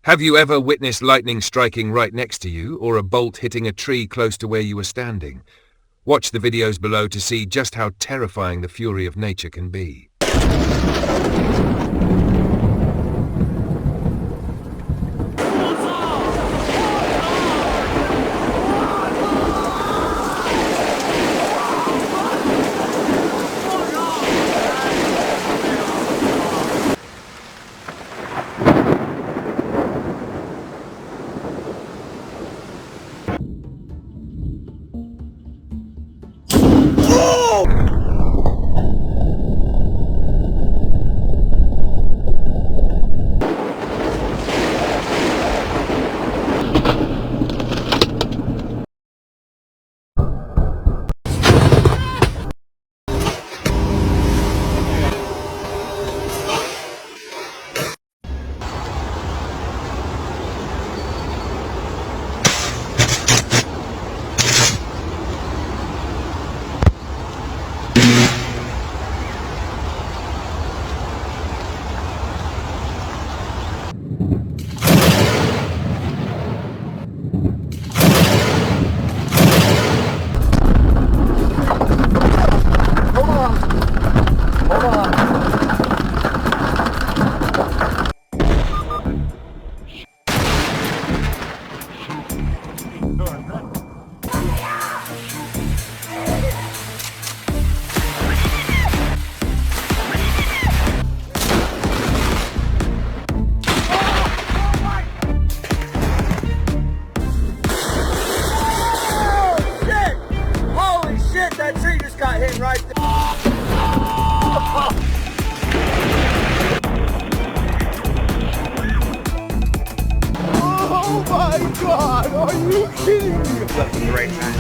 Have you ever witnessed lightning striking right next to you, or a bolt hitting a tree close to where you were standing? Watch the videos below to see just how terrifying the fury of nature can be. That tree just got hit right there. Oh my God, are you kidding me? Left in the right time.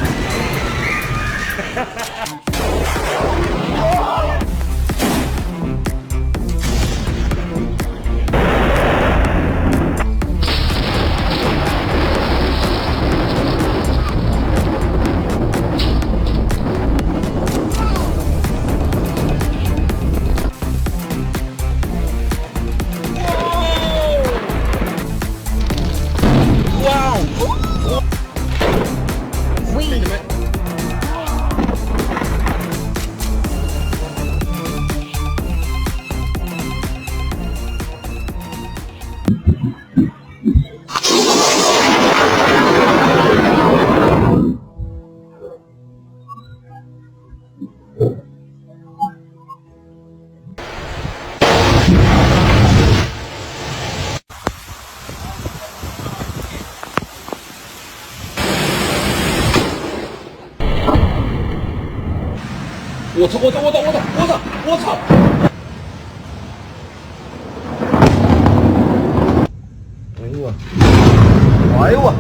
我操！哎呦我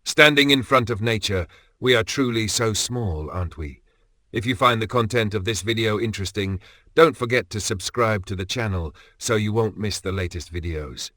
！Standing in front of nature, we are truly so small, aren't we? If you find the content of this video interesting, don't forget to subscribe to the channel so you won't miss the latest videos.